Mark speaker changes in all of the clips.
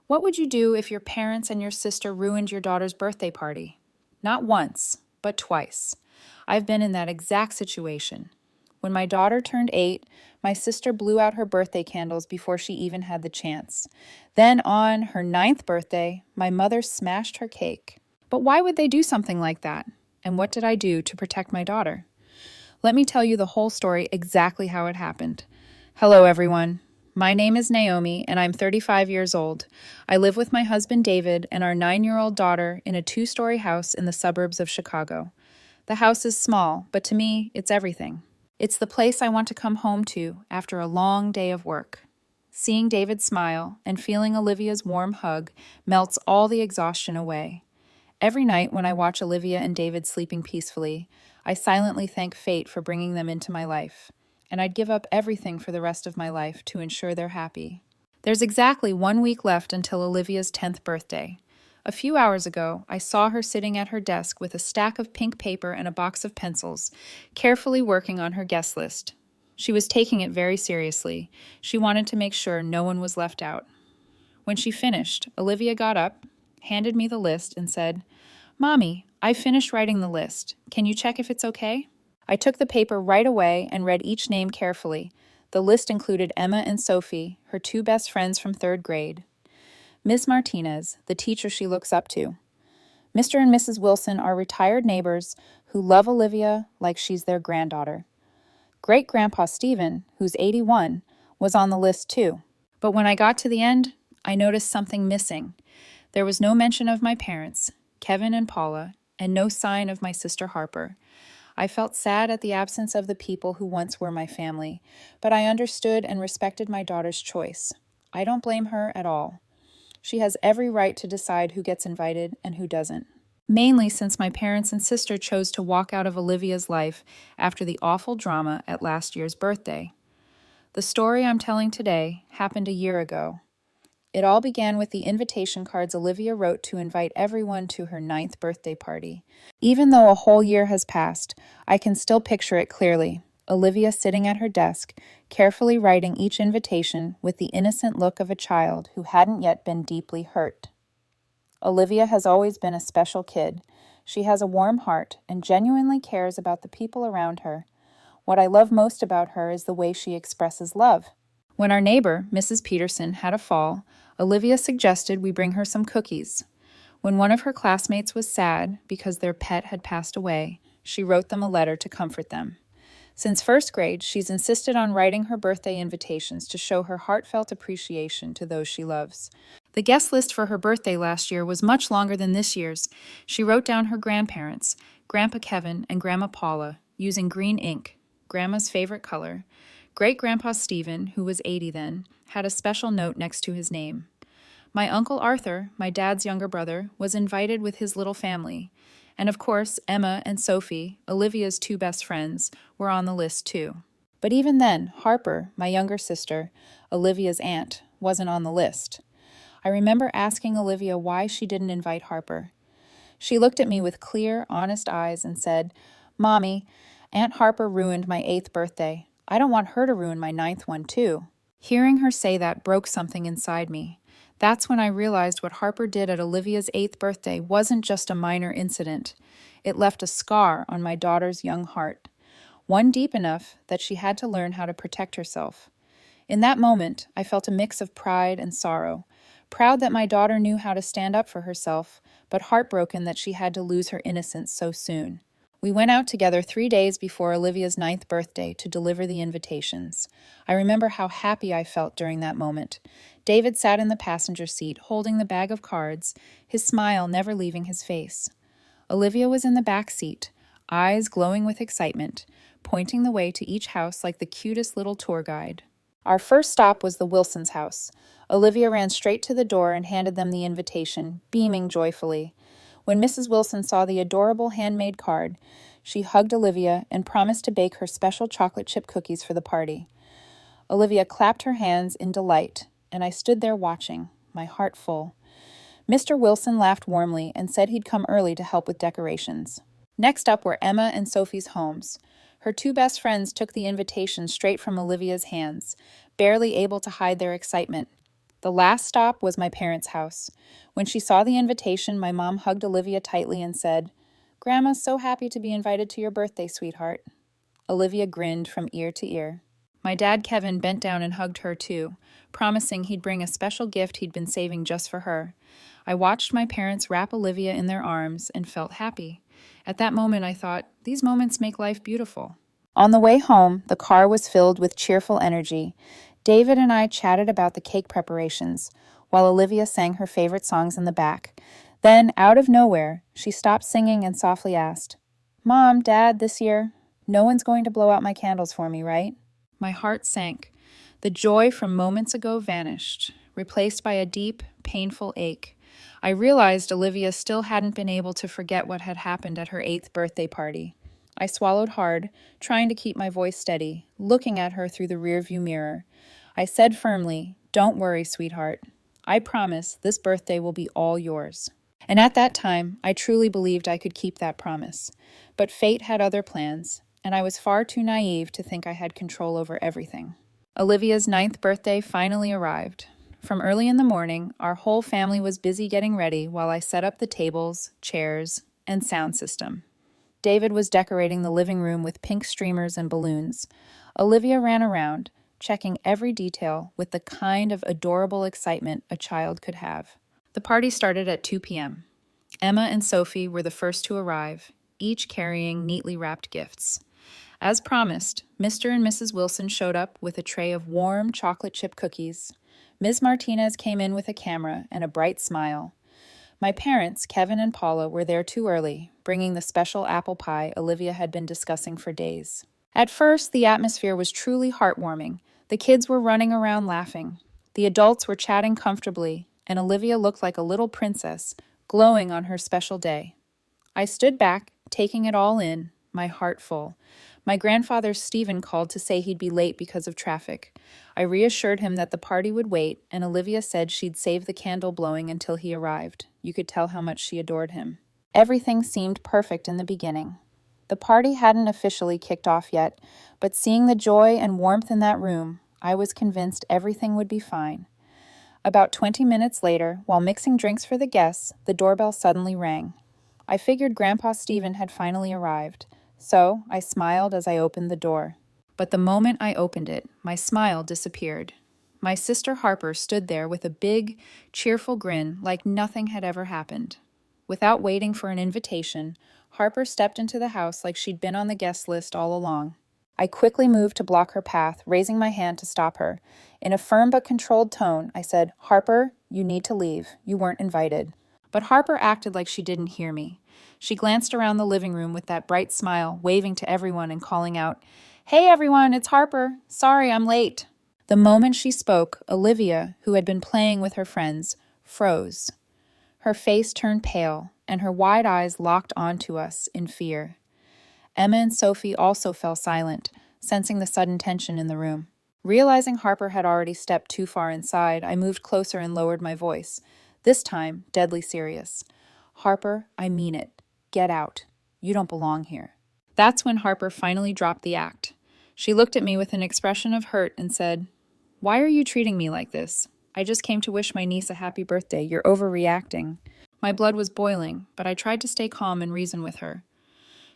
Speaker 1: What would you do if your parents and your sister ruined your daughter's birthday party? Not once, but twice. I've been in that exact situation. When my daughter turned 8, my sister blew out her birthday candles before she even had the chance. Then on her 9th birthday, my mother smashed her cake. But why would they do something like that? And what did I do to protect my daughter? Let me tell you the whole story exactly how it happened. Hello, everyone. My name is Naomi, and I'm 35 years old. I live with my husband David and our 9-year-old daughter in a 2-story house in the suburbs of Chicago. The house is small, but to me, it's everything. It's the place I want to come home to after a long day of work. Seeing David smile and feeling Olivia's warm hug melts all the exhaustion away. Every night when I watch Olivia and David sleeping peacefully, I silently thank fate for bringing them into my life. And I'd give up everything for the rest of my life to ensure they're happy. There's exactly 1 week left until Olivia's 10th birthday. A few hours ago, I saw her sitting at her desk with a stack of pink paper and a box of pencils, carefully working on her guest list. She was taking it very seriously. She wanted to make sure no one was left out. When she finished, Olivia got up, handed me the list, and said, "Mommy, I finished writing the list. Can you check if it's okay?" I took the paper right away and read each name carefully. The list included Emma and Sophie, her 2 best friends from 3rd grade. Miss Martinez, the teacher she looks up to. Mr. and Mrs. Wilson are retired neighbors who love Olivia like she's their granddaughter. Great-Grandpa Stephen, who's 81, was on the list too. But when I got to the end, I noticed something missing. There was no mention of my parents, Kevin and Paula, and no sign of my sister Harper. I felt sad at the absence of the people who once were my family, but I understood and respected my daughter's choice. I don't blame her at all. She has every right to decide who gets invited and who doesn't. Mainly since my parents and sister chose to walk out of Olivia's life after the awful drama at last year's birthday. The story I'm telling today happened a year ago. It all began with the invitation cards Olivia wrote to invite everyone to her 9th birthday party. Even though a whole year has passed, I can still picture it clearly. Olivia sitting at her desk, carefully writing each invitation with the innocent look of a child who hadn't yet been deeply hurt. Olivia has always been a special kid. She has a warm heart and genuinely cares about the people around her. What I love most about her is the way she expresses love. When our neighbor, Mrs. Peterson, had a fall, Olivia suggested we bring her some cookies. When one of her classmates was sad because their pet had passed away, she wrote them a letter to comfort them. Since 1st grade, she's insisted on writing her birthday invitations to show her heartfelt appreciation to those she loves. The guest list for her birthday last year was much longer than this year's. She wrote down her grandparents, Grandpa Kevin and Grandma Paula, using green ink, Grandma's favorite color. Great-Grandpa Stephen, who was 80 then, had a special note next to his name. My Uncle Arthur, my dad's younger brother, was invited with his little family. And of course, Emma and Sophie, Olivia's 2 best friends, were on the list too. But even then, Harper, my younger sister, Olivia's aunt, wasn't on the list. I remember asking Olivia why she didn't invite Harper. She looked at me with clear, honest eyes and said, "Mommy, Aunt Harper ruined my 8th birthday. I don't want her to ruin my 9th one too." Hearing her say that broke something inside me. That's when I realized what Harper did at Olivia's 8th birthday wasn't just a minor incident. It left a scar on my daughter's young heart, one deep enough that she had to learn how to protect herself. In that moment, I felt a mix of pride and sorrow. Proud that my daughter knew how to stand up for herself, but heartbroken that she had to lose her innocence so soon. We went out together 3 days before Olivia's 9th birthday to deliver the invitations. I remember how happy I felt during that moment. David sat in the passenger seat, holding the bag of cards, his smile never leaving his face. Olivia was in the back seat, eyes glowing with excitement, pointing the way to each house like the cutest little tour guide. Our first stop was the Wilsons' house. Olivia ran straight to the door and handed them the invitation, beaming joyfully. When Mrs. Wilson saw the adorable handmade card, she hugged Olivia and promised to bake her special chocolate chip cookies for the party. Olivia clapped her hands in delight, and I stood there watching, my heart full. Mr. Wilson laughed warmly and said he'd come early to help with decorations. Next up were Emma and Sophie's homes. Her 2 best friends took the invitation straight from Olivia's hands, barely able to hide their excitement. The last stop was my parents' house. When she saw the invitation, my mom hugged Olivia tightly and said, "Grandma's so happy to be invited to your birthday, sweetheart." Olivia grinned from ear to ear. My dad, Kevin, bent down and hugged her too, promising he'd bring a special gift he'd been saving just for her. I watched my parents wrap Olivia in their arms and felt happy. At that moment, I thought, these moments make life beautiful. On the way home, the car was filled with cheerful energy. David and I chatted about the cake preparations, while Olivia sang her favorite songs in the back. Then, out of nowhere, she stopped singing and softly asked, "Mom, Dad, this year, no one's going to blow out my candles for me, right?" My heart sank. The joy from moments ago vanished, replaced by a deep, painful ache. I realized Olivia still hadn't been able to forget what had happened at her 8th birthday party. I swallowed hard, trying to keep my voice steady, looking at her through the rearview mirror. I said firmly, "Don't worry, sweetheart. I promise this birthday will be all yours." And at that time, I truly believed I could keep that promise. But fate had other plans, and I was far too naive to think I had control over everything. Olivia's 9th birthday finally arrived. From early in the morning, our whole family was busy getting ready while I set up the tables, chairs, and sound system. David was decorating the living room with pink streamers and balloons. Olivia ran around, checking every detail with the kind of adorable excitement a child could have. The party started at 2 p.m. Emma and Sophie were the first to arrive, each carrying neatly wrapped gifts. As promised, Mr. and Mrs. Wilson showed up with a tray of warm chocolate chip cookies. Ms. Martinez came in with a camera and a bright smile. My parents, Kevin and Paula, were there too early, bringing the special apple pie Olivia had been discussing for days. At first, the atmosphere was truly heartwarming. The kids were running around laughing. The adults were chatting comfortably, and Olivia looked like a little princess, glowing on her special day. I stood back, taking it all in, my heart full. My grandfather Stephen called to say he'd be late because of traffic. I reassured him that the party would wait, and Olivia said she'd save the candle blowing until he arrived. You could tell how much she adored him. Everything seemed perfect in the beginning. The party hadn't officially kicked off yet, but seeing the joy and warmth in that room, I was convinced everything would be fine. About 20 minutes later, while mixing drinks for the guests, the doorbell suddenly rang. I figured Grandpa Stephen had finally arrived, so I smiled as I opened the door. But the moment I opened it, my smile disappeared. My sister Harper stood there with a big, cheerful grin like nothing had ever happened. Without waiting for an invitation, Harper stepped into the house like she'd been on the guest list all along. I quickly moved to block her path, raising my hand to stop her. In a firm but controlled tone, I said, "Harper, you need to leave. You weren't invited." But Harper acted like she didn't hear me. She glanced around the living room with that bright smile, waving to everyone and calling out, "Hey everyone, it's Harper. Sorry, I'm late." The moment she spoke, Olivia, who had been playing with her friends, froze. Her face turned pale, and her wide eyes locked onto us in fear. Emma and Sophie also fell silent, sensing the sudden tension in the room. Realizing Harper had already stepped too far inside, I moved closer and lowered my voice, this time deadly serious. "Harper, I mean it. Get out. You don't belong here." That's when Harper finally dropped the act. She looked at me with an expression of hurt and said, "Why are you treating me like this? I just came to wish my niece a happy birthday. You're overreacting." My blood was boiling, but I tried to stay calm and reason with her.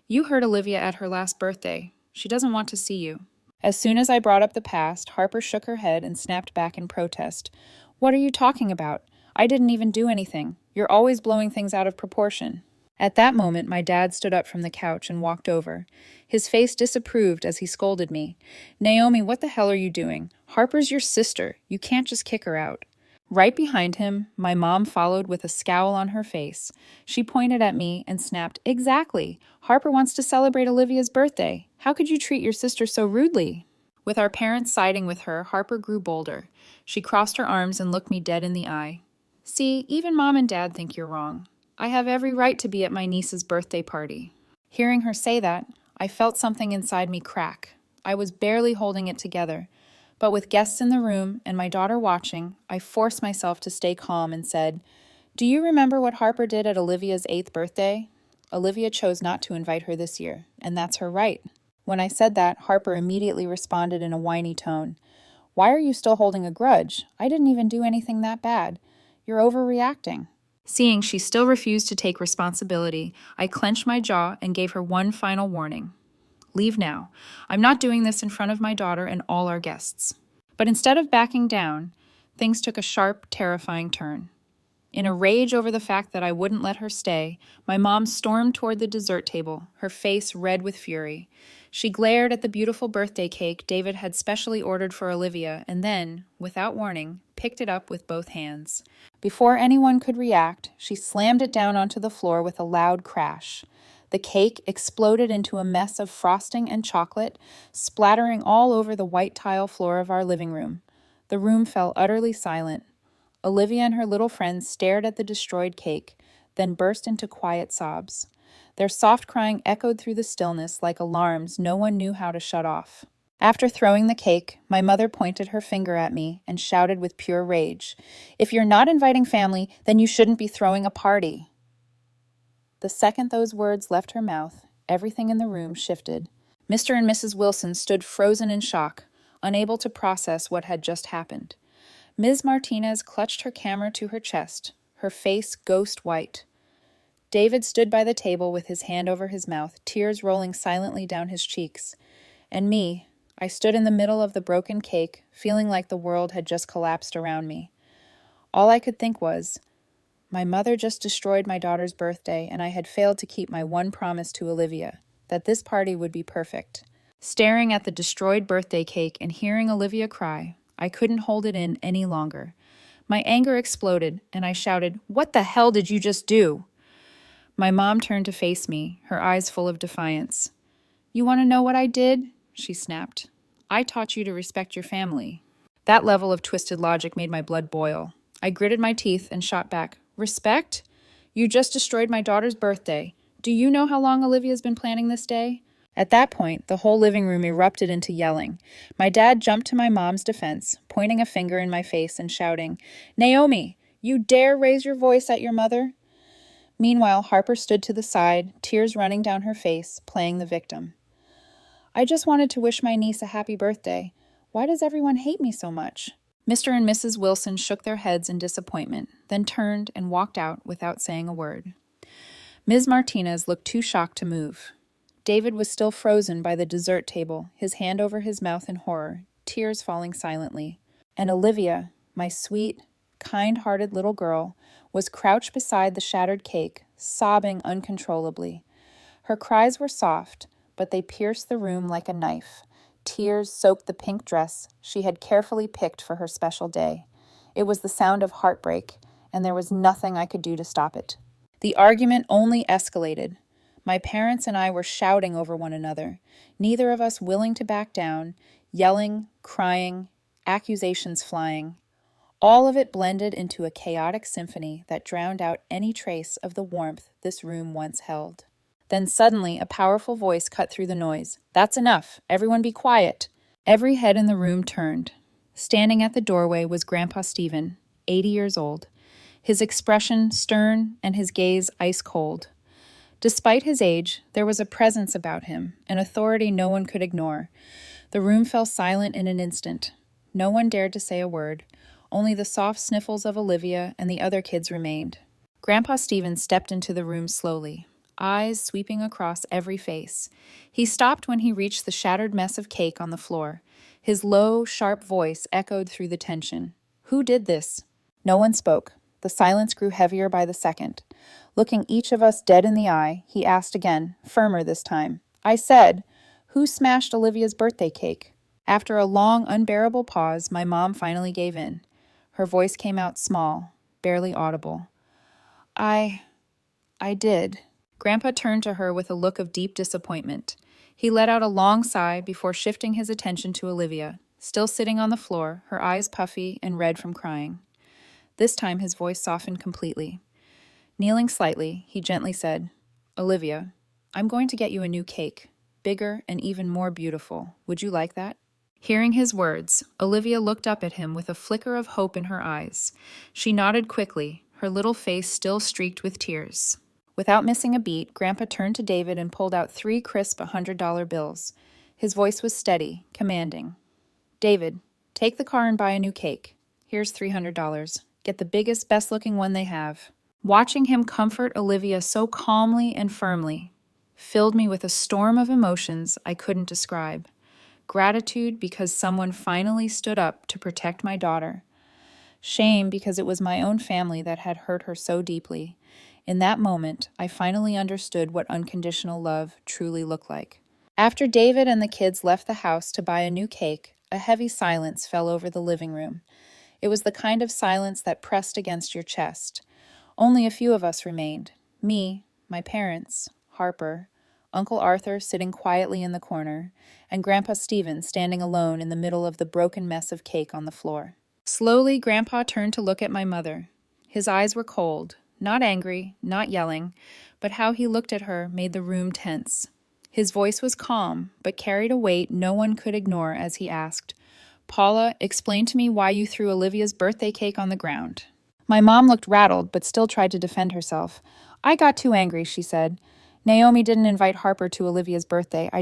Speaker 1: "You hurt Olivia at her last birthday. She doesn't want to see you." As soon as I brought up the past, Harper shook her head and snapped back in protest. "What are you talking about? I didn't even do anything. You're always blowing things out of proportion." At that moment, my dad stood up from the couch and walked over. His face disapproved as he scolded me. "Naomi, what the hell are you doing? Harper's your sister. You can't just kick her out." Right behind him, my mom followed with a scowl on her face. She pointed at me and snapped, "Exactly. Harper wants to celebrate Olivia's birthday. How could you treat your sister so rudely?" With our parents siding with her, Harper grew bolder. She crossed her arms and looked me dead in the eye. "See, even Mom and Dad think you're wrong. I have every right to be at my niece's birthday party." Hearing her say that, I felt something inside me crack. I was barely holding it together. But with guests in the room and my daughter watching, I forced myself to stay calm and said, "Do you remember what Harper did at Olivia's 8th birthday? Olivia chose not to invite her this year, and that's her right." When I said that, Harper immediately responded in a whiny tone. Why are you still holding a grudge? I didn't even do anything that bad. You're overreacting." Seeing she still refused to take responsibility, I clenched my jaw and gave her one final warning. "Leave now. I'm not doing this in front of my daughter and all our guests." But instead of backing down, things took a sharp, terrifying turn. In a rage over the fact that I wouldn't let her stay, my mom stormed toward the dessert table, her face red with fury. She glared at the beautiful birthday cake David had specially ordered for Olivia and then, without warning, picked it up with both hands. Before anyone could react, she slammed it down onto the floor with a loud crash. The cake exploded into a mess of frosting and chocolate, splattering all over the white tile floor of our living room. The room fell utterly silent. Olivia and her little friends stared at the destroyed cake, then burst into quiet sobs. Their soft crying echoed through the stillness like alarms no one knew how to shut off. After throwing the cake, my mother pointed her finger at me and shouted with pure rage, "If you're not inviting family, then you shouldn't be throwing a party." The second those words left her mouth, everything in the room shifted. Mr. and Mrs. Wilson stood frozen in shock, unable to process what had just happened. Ms. Martinez clutched her camera to her chest, her face ghost white. David stood by the table with his hand over his mouth, tears rolling silently down his cheeks. And me, I stood in the middle of the broken cake, feeling like the world had just collapsed around me. All I could think was, my mother just destroyed my daughter's birthday, and I had failed to keep my one promise to Olivia, that this party would be perfect. Staring at the destroyed birthday cake and hearing Olivia cry, I couldn't hold it in any longer. My anger exploded, and I shouted, "What the hell did you just do?" My mom turned to face me, her eyes full of defiance. "You want to know what I did?" she snapped. "I taught you to respect your family." That level of twisted logic made my blood boil. I gritted my teeth and shot back, "Respect? You just destroyed my daughter's birthday. Do you know how long Olivia's been planning this day?" At that point, the whole living room erupted into yelling. My dad jumped to my mom's defense, pointing a finger in my face and shouting, "Naomi, you dare raise your voice at your mother?" Meanwhile, Harper stood to the side, tears running down her face, playing the victim. "I just wanted to wish my niece a happy birthday. Why does everyone hate me so much?" Mr. and Mrs. Wilson shook their heads in disappointment, then turned and walked out without saying a word. Ms. Martinez looked too shocked to move. David was still frozen by the dessert table, his hand over his mouth in horror, tears falling silently. And Olivia, my sweet, kind-hearted little girl, was crouched beside the shattered cake, sobbing uncontrollably. Her cries were soft, but they pierced the room like a knife. Tears soaked the pink dress she had carefully picked for her special day. It was the sound of heartbreak, and there was nothing I could do to stop it. The argument only escalated. My parents and I were shouting over one another, neither of us willing to back down, yelling, crying, accusations flying. All of it blended into a chaotic symphony that drowned out any trace of the warmth this room once held. Then suddenly a powerful voice cut through the noise. "That's enough. Everyone be quiet." Every head in the room turned. Standing at the doorway was Grandpa Stephen, 80 years old, his expression stern and his gaze ice cold. Despite his age, there was a presence about him, an authority no one could ignore. The room fell silent in an instant. No one dared to say a word. Only the soft sniffles of Olivia and the other kids remained. Grandpa Stephen stepped into the room slowly, eyes sweeping across every face. He stopped when he reached the shattered mess of cake on the floor. His low, sharp voice echoed through the tension. "Who did this?" No one spoke. The silence grew heavier by the second. Looking each of us dead in the eye, he asked again, firmer this time. I said, "Who smashed Olivia's birthday cake?" After a long, unbearable pause, my mom finally gave in. Her voice came out small, barely audible. I did." Grandpa turned to her with a look of deep disappointment. He let out a long sigh before shifting his attention to Olivia, still sitting on the floor, her eyes puffy and red from crying. This time his voice softened completely. Kneeling slightly, he gently said, "Olivia, I'm going to get you a new cake, bigger and even more beautiful. Would you like that?" Hearing his words, Olivia looked up at him with a flicker of hope in her eyes. She nodded quickly, her little face still streaked with tears. Without missing a beat, Grandpa turned to David and pulled out 3 crisp $100 bills. His voice was steady, commanding. "David, Take the car and buy a new cake. Here's $300. Get the biggest, best-looking one they have. Watching him comfort Olivia so calmly and firmly filled me with a storm of emotions I couldn't describe. Gratitude because someone finally stood up to protect my daughter. Shame because it was my own family that had hurt her so deeply. In that moment, I finally understood what unconditional love truly looked like. After David and the kids left the house to buy a new cake, a heavy silence fell over the living room. It was the kind of silence that pressed against your chest. Only a few of us remained. Me, my parents, Harper, Uncle Arthur sitting quietly in the corner, and Grandpa Stephen standing alone in the middle of the broken mess of cake on the floor. Slowly, Grandpa turned to look at my mother. His eyes were cold, not angry, not yelling, but how he looked at her made the room tense. His voice was calm, but carried a weight no one could ignore as he asked, "Paula, explain to me why you threw Olivia's birthday cake on the ground." My mom looked rattled, but still tried to defend herself. "I got too angry," she said. "Naomi didn't invite Harper to Olivia's birthday. I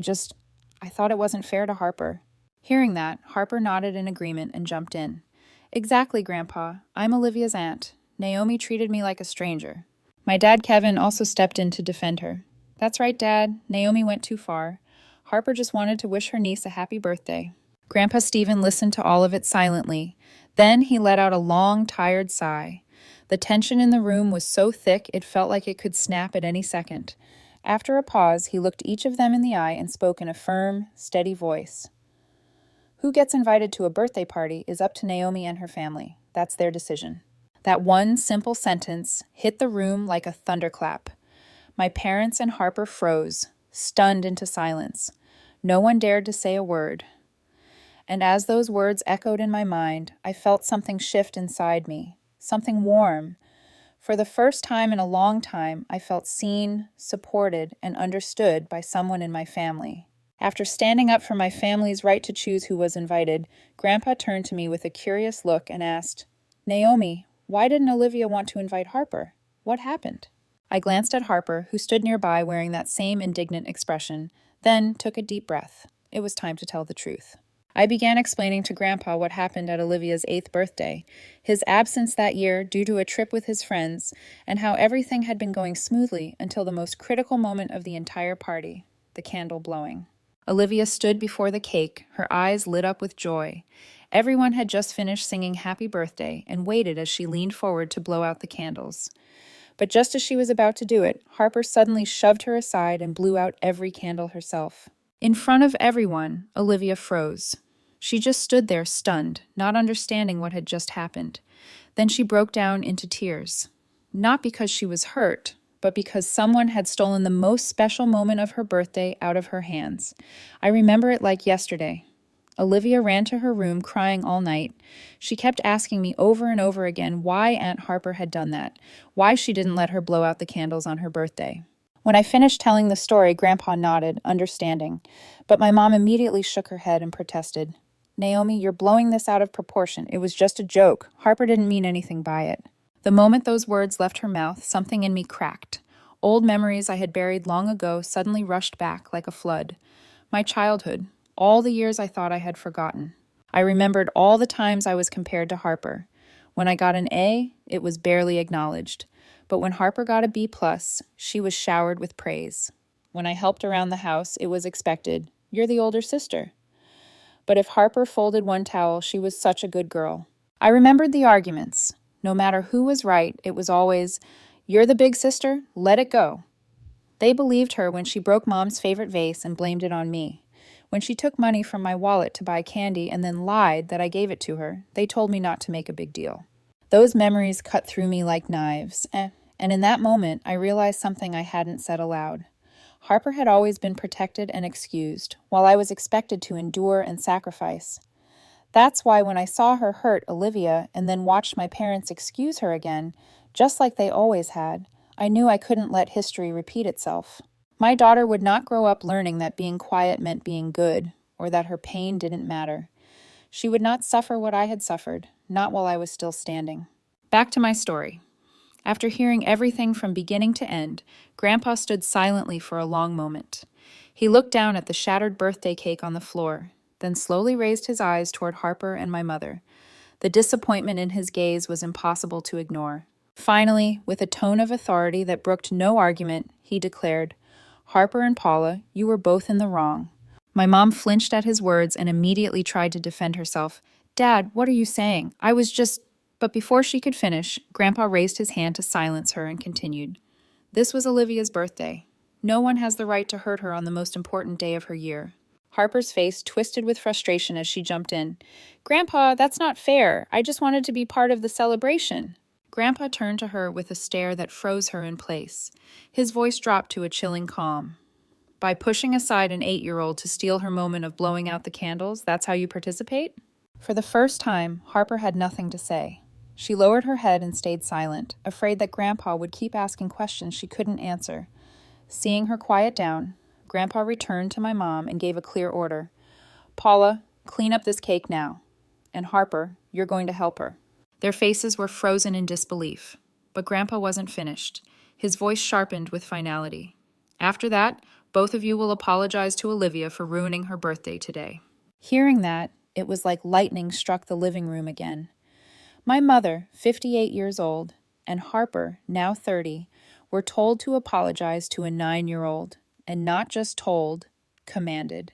Speaker 1: thought it wasn't fair to Harper." Hearing that, Harper nodded in agreement and jumped in. "Exactly, Grandpa. I'm Olivia's aunt. Naomi treated me like a stranger." My dad, Kevin, also stepped in to defend her. "That's right, Dad. Naomi went too far. Harper just wanted to wish her niece a happy birthday." Grandpa Stephen listened to all of it silently. Then he let out a long, tired sigh. The tension in the room was so thick it felt like it could snap at any second. After a pause, he looked each of them in the eye and spoke in a firm, steady voice. "Who gets invited to a birthday party is up to Naomi and her family. That's their decision." That one simple sentence hit the room like a thunderclap. My parents and Harper froze, stunned into silence. No one dared to say a word. And as those words echoed in my mind, I felt something shift inside me, something warm. For the first time in a long time, I felt seen, supported, and understood by someone in my family. After standing up for my family's right to choose who was invited, Grandpa turned to me with a curious look and asked, "Naomi, why didn't Olivia want to invite Harper? What happened?" I glanced at Harper, who stood nearby wearing that same indignant expression, then took a deep breath. It was time to tell the truth. I began explaining to Grandpa what happened at Olivia's 8th birthday, his absence that year due to a trip with his friends, and how everything had been going smoothly until the most critical moment of the entire party, the candle blowing. Olivia stood before the cake, her eyes lit up with joy. Everyone had just finished singing Happy Birthday and waited as she leaned forward to blow out the candles. But just as she was about to do it, Harper suddenly shoved her aside and blew out every candle herself. In front of everyone, Olivia froze. She just stood there stunned, not understanding what had just happened. Then she broke down into tears. Not because she was hurt, but because someone had stolen the most special moment of her birthday out of her hands. I remember it like yesterday. Olivia ran to her room crying all night. She kept asking me over and over again why Aunt Harper had done that, why she didn't let her blow out the candles on her birthday. When I finished telling the story, Grandpa nodded, understanding, but my mom immediately shook her head and protested. "Naomi, you're blowing this out of proportion. It was just a joke. Harper didn't mean anything by it." The moment those words left her mouth, something in me cracked. Old memories I had buried long ago suddenly rushed back like a flood. My childhood, all the years I thought I had forgotten. I remembered all the times I was compared to Harper. When I got an A, it was barely acknowledged. But when Harper got a B+, she was showered with praise. When I helped around the house, it was expected, "You're the older sister." But if Harper folded one towel, she was such a good girl. I remembered the arguments. No matter who was right, it was always, "You're the big sister, let it go." They believed her when she broke Mom's favorite vase and blamed it on me. When she took money from my wallet to buy candy and then lied that I gave it to her, they told me not to make a big deal. Those memories cut through me like knives, and in that moment, I realized something I hadn't said aloud. Harper had always been protected and excused, while I was expected to endure and sacrifice. That's why when I saw her hurt Olivia and then watched my parents excuse her again, just like they always had, I knew I couldn't let history repeat itself. My daughter would not grow up learning that being quiet meant being good, or that her pain didn't matter. She would not suffer what I had suffered, not while I was still standing. Back to my story. After hearing everything from beginning to end, Grandpa stood silently for a long moment. He looked down at the shattered birthday cake on the floor. then slowly raised his eyes toward Harper and my mother. The disappointment in his gaze was impossible to ignore. Finally, with a tone of authority that brooked no argument, he declared, "Harper and Paula, you were both in the wrong." My mom flinched at his words and immediately tried to defend herself. "Dad, what are you saying? I was just—" But before she could finish, Grandpa raised his hand to silence her and continued. "This was Olivia's birthday. No one has the right to hurt her on the most important day of her year." Harper's face twisted with frustration as she jumped in. "Grandpa, that's not fair. I just wanted to be part of the celebration." Grandpa turned to her with a stare that froze her in place. His voice dropped to a chilling calm. "By pushing aside an 8-year-old to steal her moment of blowing out the candles, that's how you participate?" For the first time, Harper had nothing to say. She lowered her head and stayed silent, afraid that Grandpa would keep asking questions she couldn't answer. Seeing her quiet down, Grandpa returned to my mom and gave a clear order. "Paula, clean up this cake now. And Harper, you're going to help her." Their faces were frozen in disbelief. But Grandpa wasn't finished. His voice sharpened with finality. "After that, both of you will apologize to Olivia for ruining her birthday today." Hearing that, it was like lightning struck the living room again. My mother, 58 years old, and Harper, now 30, were told to apologize to a 9-year-old, and not just told, commanded.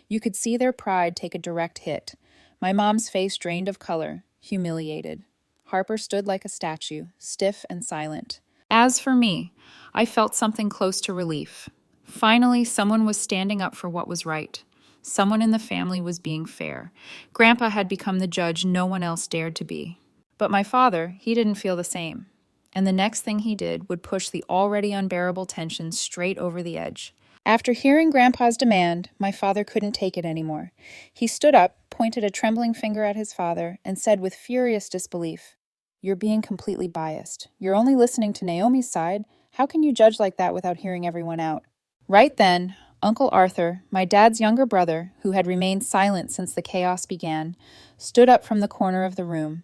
Speaker 1: You could see their pride take a direct hit. My mom's face drained of color, humiliated. Harper stood like a statue, stiff and silent. As for me, I felt something close to relief. Finally, someone was standing up for what was right. Someone in the family was being fair. Grandpa had become the judge no one else dared to be. But my father, he didn't feel the same. And the next thing he did would push the already unbearable tension straight over the edge. After hearing Grandpa's demand, my father couldn't take it anymore. He stood up, pointed a trembling finger at his father, and said with furious disbelief, "You're being completely biased. You're only listening to Naomi's side. How can you judge like that without hearing everyone out?" Right then, Uncle Arthur, my dad's younger brother, who had remained silent since the chaos began, stood up from the corner of the room.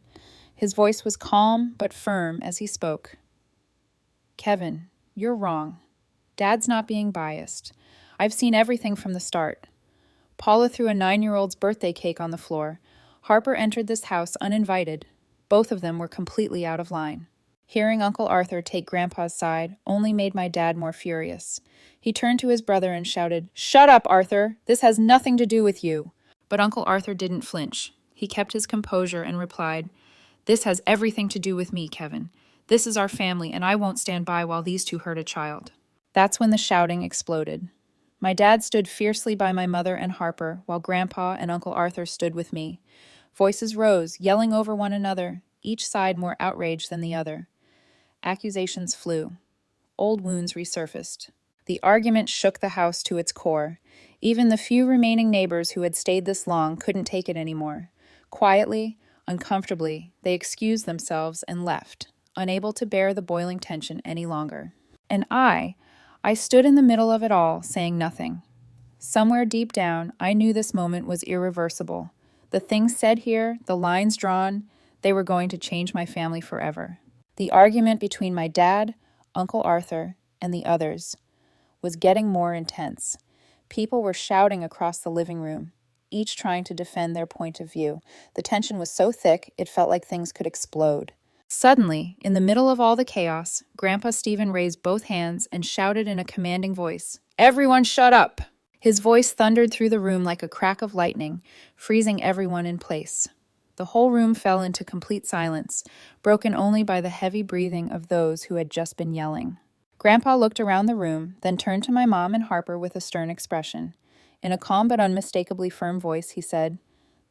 Speaker 1: His voice was calm but firm as he spoke. "Kevin, you're wrong. Dad's not being biased. I've seen everything from the start." Paula threw a 9-year-old's birthday cake on the floor. Harper entered this house uninvited. Both of them were completely out of line. Hearing Uncle Arthur take Grandpa's side only made my dad more furious. He turned to his brother and shouted, "Shut up, Arthur! This has nothing to do with you!" But Uncle Arthur didn't flinch. He kept his composure and replied, "This has everything to do with me, Kevin. This is our family, and I won't stand by while these two hurt a child." That's when the shouting exploded. My dad stood fiercely by my mother and Harper, while Grandpa and Uncle Arthur stood with me. Voices rose, yelling over one another, each side more outraged than the other. Accusations flew. Old wounds resurfaced. The argument shook the house to its core. Even the few remaining neighbors who had stayed this long couldn't take it anymore. Quietly, uncomfortably, they excused themselves and left, unable to bear the boiling tension any longer. And I stood in the middle of it all, saying nothing. Somewhere deep down, I knew this moment was irreversible. The things said here, the lines drawn, they were going to change my family forever. The argument between my dad, Uncle Arthur, and the others was getting more intense. People were shouting across the living room, each trying to defend their point of view. The tension was so thick, it felt like things could explode. Suddenly, in the middle of all the chaos, Grandpa Stephen raised both hands and shouted in a commanding voice, "Everyone shut up!" His voice thundered through the room like a crack of lightning, freezing everyone in place. The whole room fell into complete silence, broken only by the heavy breathing of those who had just been yelling. Grandpa looked around the room, then turned to my mom and Harper with a stern expression. In a calm but unmistakably firm voice, he said,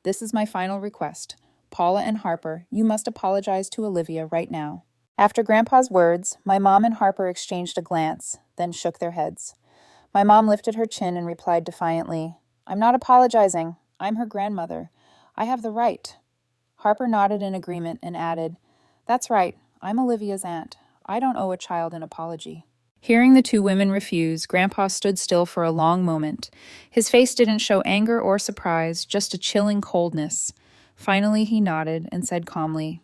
Speaker 1: "This is my final request. Paula and Harper, you must apologize to Olivia right now." After Grandpa's words, my mom and Harper exchanged a glance, then shook their heads. My mom lifted her chin and replied defiantly, "I'm not apologizing. I'm her grandmother. I have the right." Harper nodded in agreement and added, "That's right. I'm Olivia's aunt. I don't owe a child an apology." Hearing the two women refuse, Grandpa stood still for a long moment. His face didn't show anger or surprise, just a chilling coldness. Finally, he nodded and said calmly,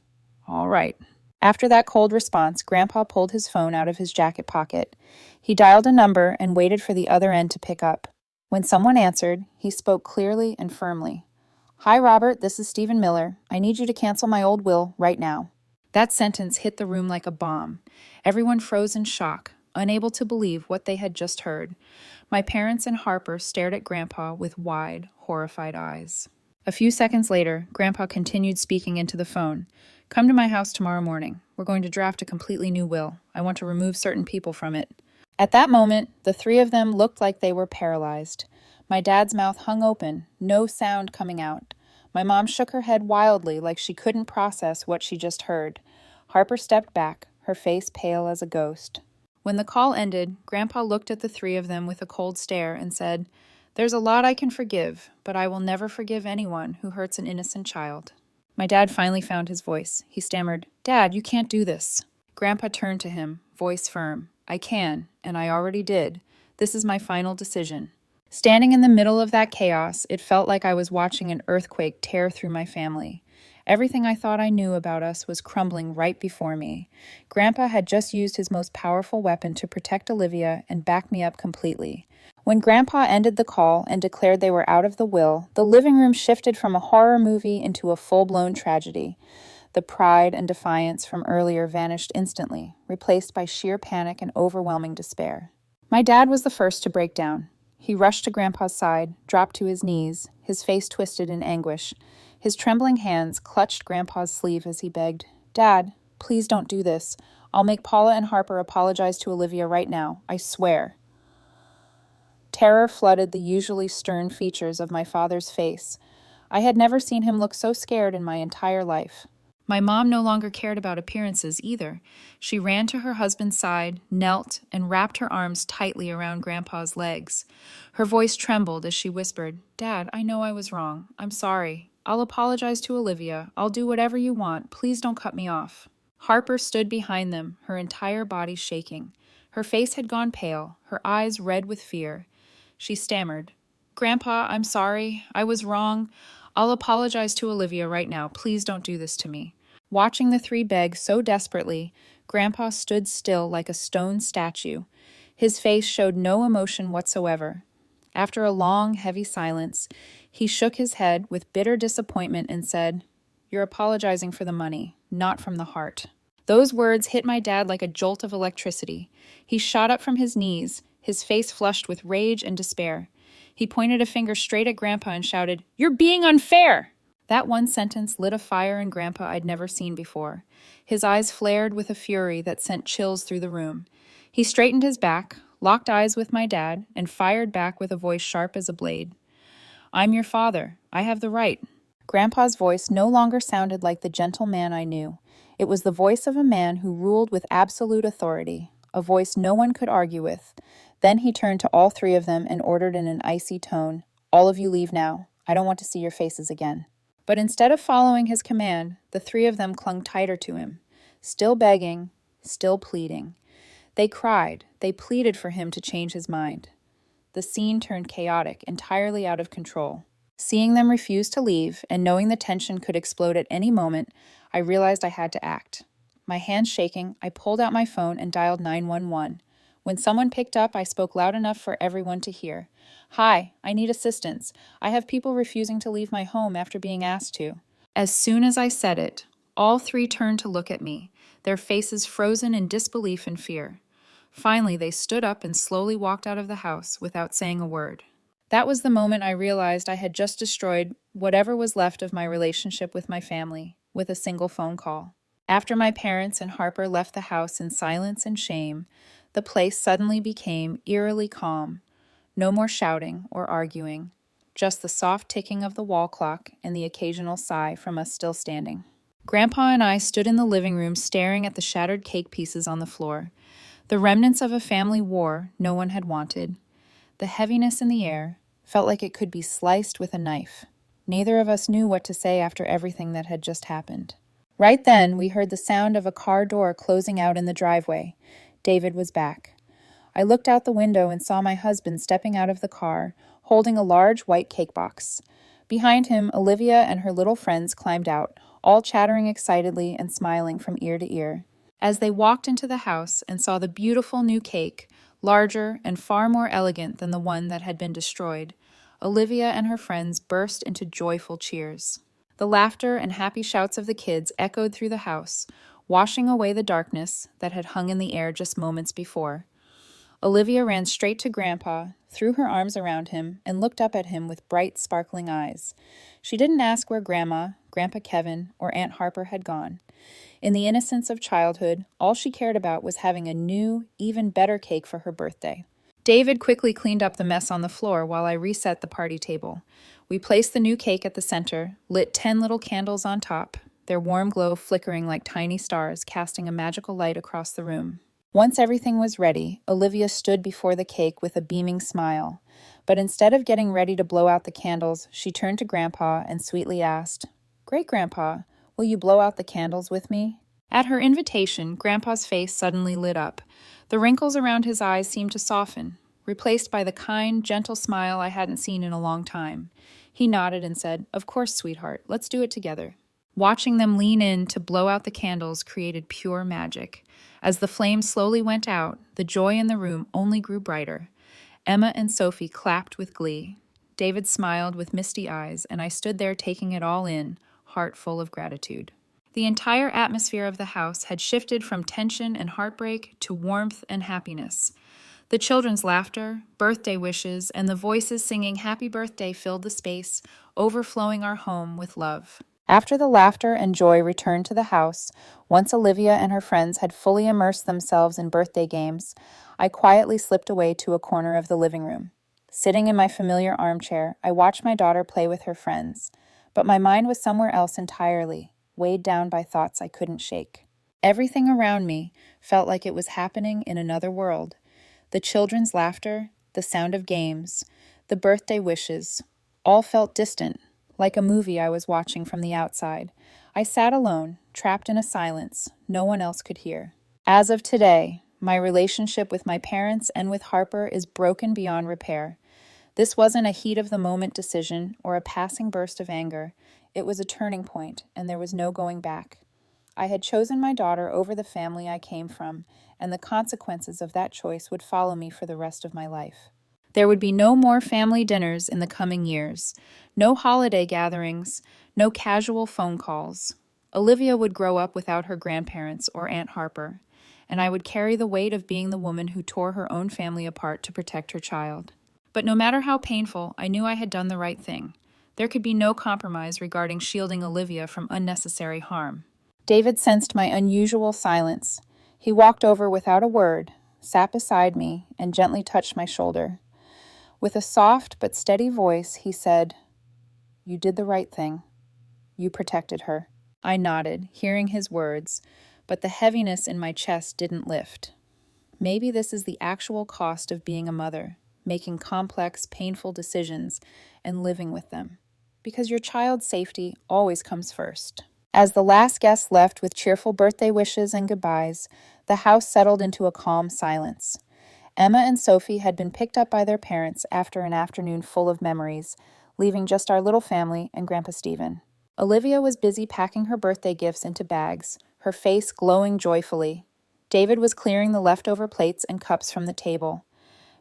Speaker 1: "All right." After that cold response, Grandpa pulled his phone out of his jacket pocket. He dialed a number and waited for the other end to pick up. When someone answered, he spoke clearly and firmly. "Hi, Robert, this is Stephen Miller. I need you to cancel my old will right now." That sentence hit the room like a bomb. Everyone froze in shock, unable to believe what they had just heard. My parents and Harper stared at Grandpa with wide, horrified eyes. A few seconds later, Grandpa continued speaking into the phone. "Come to my house tomorrow morning. We're going to draft a completely new will. I want to remove certain people from it." At that moment, the three of them looked like they were paralyzed. My dad's mouth hung open, no sound coming out. My mom shook her head wildly like she couldn't process what she just heard. Harper stepped back, her face pale as a ghost. When the call ended, Grandpa looked at the three of them with a cold stare and said, "There's a lot I can forgive, but I will never forgive anyone who hurts an innocent child." My dad finally found his voice. He stammered, "Dad, you can't do this." Grandpa turned to him, voice firm. "I can, and I already did. This is my final decision." Standing in the middle of that chaos, it felt like I was watching an earthquake tear through my family. Everything I thought I knew about us was crumbling right before me. Grandpa had just used his most powerful weapon to protect Olivia and back me up completely. When Grandpa ended the call and declared they were out of the will, the living room shifted from a horror movie into a full-blown tragedy. The pride and defiance from earlier vanished instantly, replaced by sheer panic and overwhelming despair. My dad was the first to break down. He rushed to Grandpa's side, dropped to his knees, his face twisted in anguish. His trembling hands clutched Grandpa's sleeve as he begged, "Dad, please don't do this. I'll make Paula and Harper apologize to Olivia right now. I swear." Terror flooded the usually stern features of my father's face. I had never seen him look so scared in my entire life. My mom no longer cared about appearances either. She ran to her husband's side, knelt, and wrapped her arms tightly around Grandpa's legs. Her voice trembled as she whispered, "Dad, I know I was wrong. I'm sorry. I'll apologize to Olivia. I'll do whatever you want. Please don't cut me off." Harper stood behind them, her entire body shaking. Her face had gone pale, her eyes red with fear. She stammered, "Grandpa, I'm sorry. I was wrong. I'll apologize to Olivia right now. Please don't do this to me." Watching the three beg so desperately, Grandpa stood still like a stone statue. His face showed no emotion whatsoever. After a long, heavy silence, he shook his head with bitter disappointment and said, "You're apologizing for the money, not from the heart." Those words hit my dad like a jolt of electricity. He shot up from his knees, his face flushed with rage and despair. He pointed a finger straight at Grandpa and shouted, "You're being unfair!" That one sentence lit a fire in Grandpa I'd never seen before. His eyes flared with a fury that sent chills through the room. He straightened his back, locked eyes with my dad, and fired back with a voice sharp as a blade. "I'm your father. I have the right." Grandpa's voice no longer sounded like the gentle man I knew. It was the voice of a man who ruled with absolute authority, a voice no one could argue with. Then he turned to all three of them and ordered in an icy tone, "All of you leave now. I don't want to see your faces again." But instead of following his command, the three of them clung tighter to him, still begging, still pleading. They cried, they pleaded for him to change his mind. The scene turned chaotic, entirely out of control. Seeing them refuse to leave, and knowing the tension could explode at any moment, I realized I had to act. My hands shaking, I pulled out my phone and dialed 911. When someone picked up, I spoke loud enough for everyone to hear. "Hi, I need assistance. I have people refusing to leave my home after being asked to." As soon as I said it, all three turned to look at me, their faces frozen in disbelief and fear. Finally, they stood up and slowly walked out of the house without saying a word. That was the moment I realized I had just destroyed whatever was left of my relationship with my family with a single phone call. After my parents and Harper left the house in silence and shame, the place suddenly became eerily calm. No more shouting or arguing, just the soft ticking of the wall clock and the occasional sigh from us still standing. Grandpa and I stood in the living room staring at the shattered cake pieces on the floor, the remnants of a family war no one had wanted. The heaviness in the air felt like it could be sliced with a knife. Neither of us knew what to say after everything that had just happened. Right then, we heard the sound of a car door closing out in the driveway. David was back. I looked out the window and saw my husband stepping out of the car, holding a large white cake box. Behind him, Olivia and her little friends climbed out, all chattering excitedly and smiling from ear to ear. As they walked into the house and saw the beautiful new cake, Larger and far more elegant than the one that had been destroyed, Olivia and her friends burst into joyful cheers. The laughter and happy shouts of the kids echoed through the house, washing away the darkness that had hung in the air just moments before. Olivia ran straight to Grandpa, threw her arms around him, and looked up at him with bright, sparkling eyes. She didn't ask where Grandma, Grandpa Kevin, or Aunt Harper had gone. In the innocence of childhood, all she cared about was having a new, even better cake for her birthday. David quickly cleaned up the mess on the floor while I reset the party table. We placed the new cake at the center, lit 10 little candles on top, their warm glow flickering like tiny stars, casting a magical light across the room. Once everything was ready, Olivia stood before the cake with a beaming smile. But instead of getting ready to blow out the candles, she turned to Grandpa and sweetly asked, "Great-Grandpa, will you blow out the candles with me?" At her invitation, Grandpa's face suddenly lit up. The wrinkles around his eyes seemed to soften, replaced by the kind, gentle smile I hadn't seen in a long time. He nodded and said, "Of course, sweetheart, let's do it together." Watching them lean in to blow out the candles created pure magic. As the flames slowly went out, the joy in the room only grew brighter. Emma and Sophie clapped with glee. David smiled with misty eyes, and I stood there taking it all in, heart full of gratitude. The entire atmosphere of the house had shifted from tension and heartbreak to warmth and happiness. The children's laughter, birthday wishes, and the voices singing happy birthday filled the space, overflowing our home with love. After the laughter and joy returned to the house, once Olivia and her friends had fully immersed themselves in birthday games, I quietly slipped away to a corner of the living room. Sitting in my familiar armchair, I watched my daughter play with her friends, but my mind was somewhere else entirely, weighed down by thoughts I couldn't shake. Everything around me felt like it was happening in another world. The children's laughter, the sound of games, the birthday wishes, all felt distant, like a movie I was watching from the outside. I sat alone, trapped in a silence no one else could hear. As of today, my relationship with my parents and with Harper is broken beyond repair. This wasn't a heat-of-the-moment decision or a passing burst of anger. It was a turning point, and there was no going back. I had chosen my daughter over the family I came from, and the consequences of that choice would follow me for the rest of my life. There would be no more family dinners in the coming years, no holiday gatherings, no casual phone calls. Olivia would grow up without her grandparents or Aunt Harper, and I would carry the weight of being the woman who tore her own family apart to protect her child. But no matter how painful, I knew I had done the right thing. There could be no compromise regarding shielding Olivia from unnecessary harm. David sensed my unusual silence. He walked over without a word, sat beside me, and gently touched my shoulder. With a soft but steady voice, he said, "You did the right thing. You protected her." I nodded, hearing his words, but the heaviness in my chest didn't lift. Maybe this is the actual cost of being a mother, making complex, painful decisions and living with them, because your child's safety always comes first. As the last guest left with cheerful birthday wishes and goodbyes, the house settled into a calm silence. Emma and Sophie had been picked up by their parents after an afternoon full of memories, leaving just our little family and Grandpa Stephen. Olivia was busy packing her birthday gifts into bags, her face glowing joyfully. David was clearing the leftover plates and cups from the table.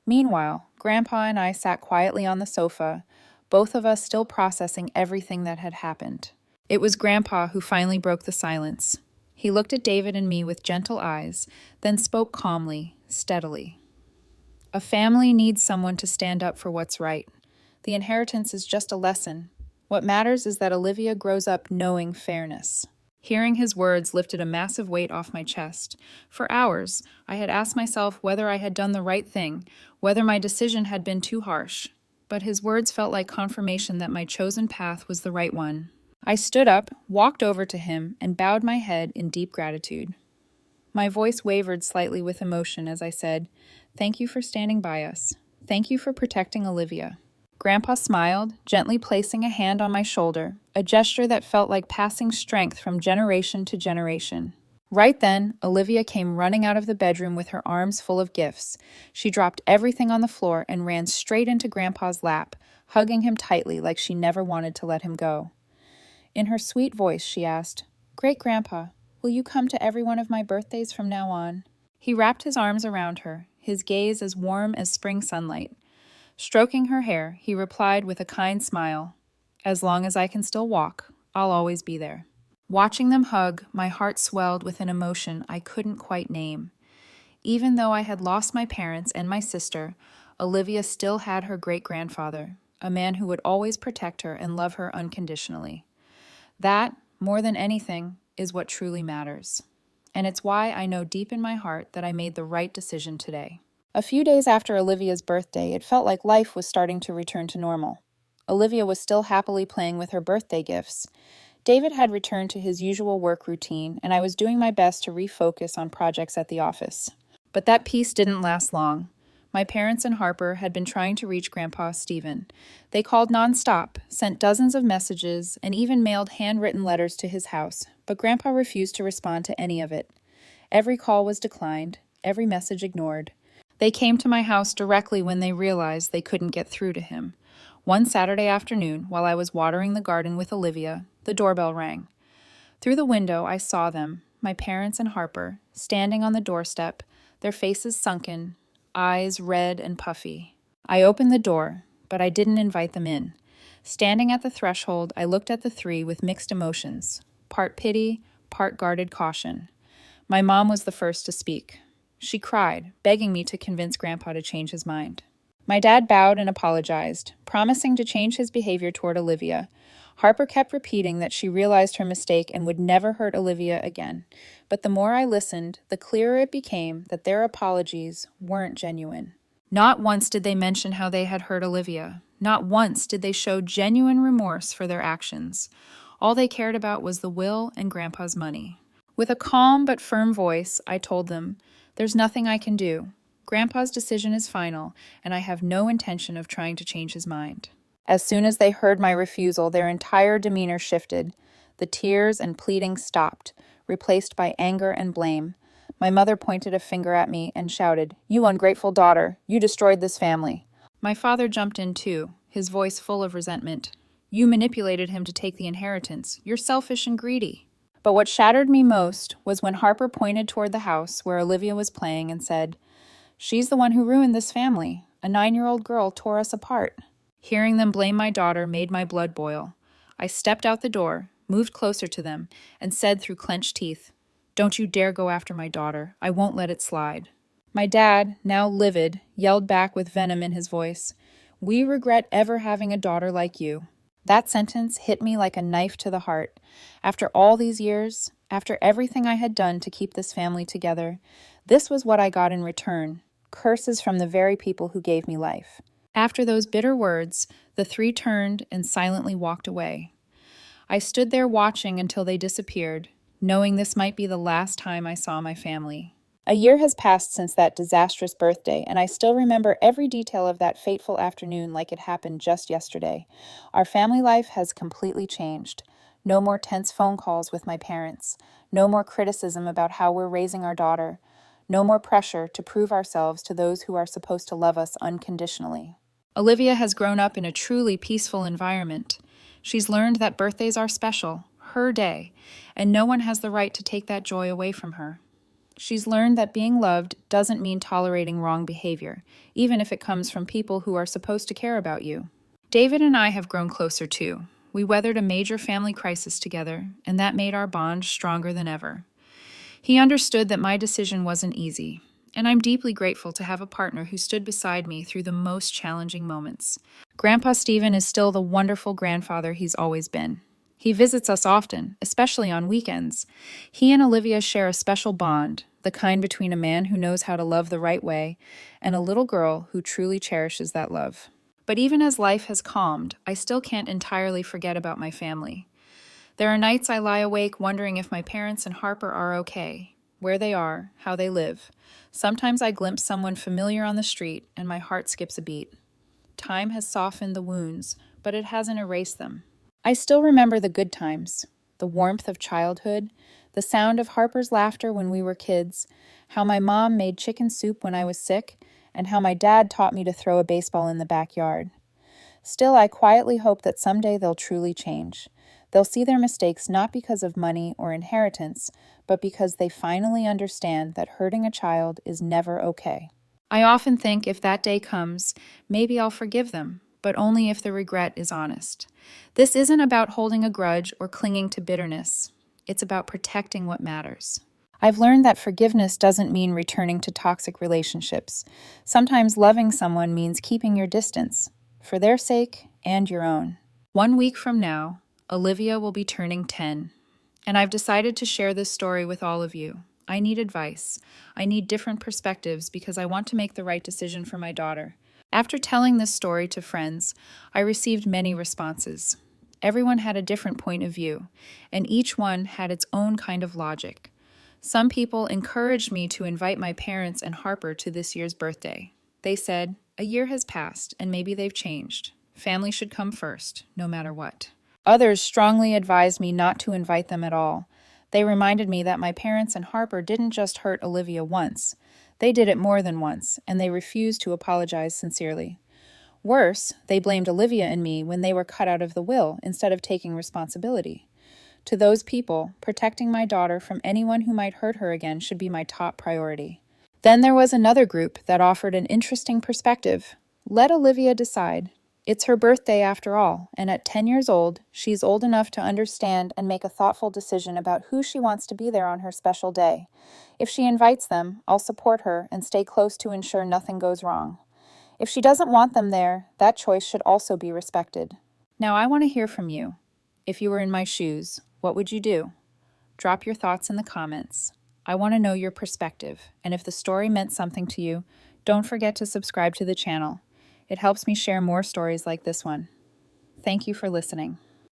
Speaker 1: Meanwhile, Grandpa and I sat quietly on the sofa, both of us still processing everything that had happened. It was Grandpa who finally broke the silence. He looked at David and me with gentle eyes, then spoke calmly, steadily. "A family needs someone to stand up for what's right. The inheritance is just a lesson. What matters is that Olivia grows up knowing fairness." Hearing his words lifted a massive weight off my chest. For hours, I had asked myself whether I had done the right thing, whether my decision had been too harsh. But his words felt like confirmation that my chosen path was the right one. I stood up, walked over to him, and bowed my head in deep gratitude. My voice wavered slightly with emotion as I said, "Thank you for standing by us. Thank you for protecting Olivia." Grandpa smiled, gently placing a hand on my shoulder, a gesture that felt like passing strength from generation to generation. Right then, Olivia came running out of the bedroom with her arms full of gifts. She dropped everything on the floor and ran straight into Grandpa's lap, hugging him tightly like she never wanted to let him go. In her sweet voice, she asked, "Great-Grandpa, will you come to every one of my birthdays from now on?" He wrapped his arms around her, his gaze as warm as spring sunlight. Stroking her hair, he replied with a kind smile, "As long as I can still walk, I'll always be there." Watching them hug, my heart swelled with an emotion I couldn't quite name. Even though I had lost my parents and my sister, Olivia still had her great-grandfather, a man who would always protect her and love her unconditionally. That, more than anything, is what truly matters. And it's why I know deep in my heart that I made the right decision today. A few days after Olivia's birthday, it felt like life was starting to return to normal. Olivia was still happily playing with her birthday gifts. David had returned to his usual work routine, and I was doing my best to refocus on projects at the office. But that peace didn't last long. My parents and Harper had been trying to reach Grandpa Stephen. They called nonstop, sent dozens of messages, and even mailed handwritten letters to his house, but Grandpa refused to respond to any of it. Every call was declined, every message ignored. They came to my house directly when they realized they couldn't get through to him. One Saturday afternoon, while I was watering the garden with Olivia, the doorbell rang. Through the window, I saw them, my parents and Harper, standing on the doorstep, their faces sunken, eyes red and puffy. I opened the door, but I didn't invite them in. Standing at the threshold, I looked at the three with mixed emotions, part pity, part guarded caution. My mom was the first to speak. She cried, begging me to convince Grandpa to change his mind. My dad bowed and apologized, promising to change his behavior toward Olivia. Harper kept repeating that she realized her mistake and would never hurt Olivia again. But the more I listened, the clearer it became that their apologies weren't genuine. Not once did they mention how they had hurt Olivia. Not once did they show genuine remorse for their actions. All they cared about was the will and Grandpa's money. With a calm but firm voice, I told them, "There's nothing I can do. Grandpa's decision is final, and I have no intention of trying to change his mind." As soon as they heard my refusal, their entire demeanor shifted. The tears and pleading stopped, replaced by anger and blame. My mother pointed a finger at me and shouted, "You ungrateful daughter! You destroyed this family!" My father jumped in too, his voice full of resentment. "You manipulated him to take the inheritance. You're selfish and greedy." But what shattered me most was when Harper pointed toward the house where Olivia was playing and said, "She's the one who ruined this family. A 9-year-old girl tore us apart." Hearing them blame my daughter made my blood boil. I stepped out the door, moved closer to them, and said through clenched teeth, "Don't you dare go after my daughter. I won't let it slide." My dad, now livid, yelled back with venom in his voice, "We regret ever having a daughter like you." That sentence hit me like a knife to the heart. After all these years, after everything I had done to keep this family together, this was what I got in return, curses from the very people who gave me life. After those bitter words, the three turned and silently walked away. I stood there watching until they disappeared, knowing this might be the last time I saw my family. A year has passed since that disastrous birthday, and I still remember every detail of that fateful afternoon like it happened just yesterday. Our family life has completely changed. No more tense phone calls with my parents. No more criticism about how we're raising our daughter. No more pressure to prove ourselves to those who are supposed to love us unconditionally. Olivia has grown up in a truly peaceful environment. She's learned that birthdays are special, her day, and no one has the right to take that joy away from her. She's learned that being loved doesn't mean tolerating wrong behavior, even if it comes from people who are supposed to care about you. David and I have grown closer too. We weathered a major family crisis together, and that made our bond stronger than ever. He understood that my decision wasn't easy, and I'm deeply grateful to have a partner who stood beside me through the most challenging moments. Grandpa Stephen is still the wonderful grandfather he's always been. He visits us often, especially on weekends. He and Olivia share a special bond, the kind between a man who knows how to love the right way and a little girl who truly cherishes that love. But even as life has calmed, I still can't entirely forget about my family. There are nights I lie awake wondering if my parents and Harper are okay, where they are, how they live. Sometimes I glimpse someone familiar on the street and my heart skips a beat. Time has softened the wounds, but it hasn't erased them. I still remember the good times, the warmth of childhood, the sound of Harper's laughter when we were kids, how my mom made chicken soup when I was sick, and how my dad taught me to throw a baseball in the backyard. Still, I quietly hope that someday they'll truly change. They'll see their mistakes not because of money or inheritance, but because they finally understand that hurting a child is never okay. I often think if that day comes, maybe I'll forgive them, but only if the regret is honest. This isn't about holding a grudge or clinging to bitterness. It's about protecting what matters. I've learned that forgiveness doesn't mean returning to toxic relationships. Sometimes loving someone means keeping your distance, for their sake and your own. 1 week from now, Olivia will be turning 10, and I've decided to share this story with all of you. I need advice. I need different perspectives because I want to make the right decision for my daughter. After telling this story to friends, I received many responses. Everyone had a different point of view, and each one had its own kind of logic. Some people encouraged me to invite my parents and Harper to this year's birthday. They said, a year has passed and maybe they've changed. Family should come first, no matter what. Others strongly advised me not to invite them at all. They reminded me that my parents and Harper didn't just hurt Olivia once. They did it more than once, and they refused to apologize sincerely. Worse, they blamed Olivia and me when they were cut out of the will instead of taking responsibility. To those people, protecting my daughter from anyone who might hurt her again should be my top priority. Then there was another group that offered an interesting perspective. Let Olivia decide. It's her birthday after all, and at 10 years old, she's old enough to understand and make a thoughtful decision about who she wants to be there on her special day. If she invites them, I'll support her and stay close to ensure nothing goes wrong. If she doesn't want them there, that choice should also be respected. Now I want to hear from you. If you were in my shoes, what would you do? Drop your thoughts in the comments. I want to know your perspective, and if the story meant something to you, don't forget to subscribe to the channel. It helps me share more stories like this one. Thank you for listening.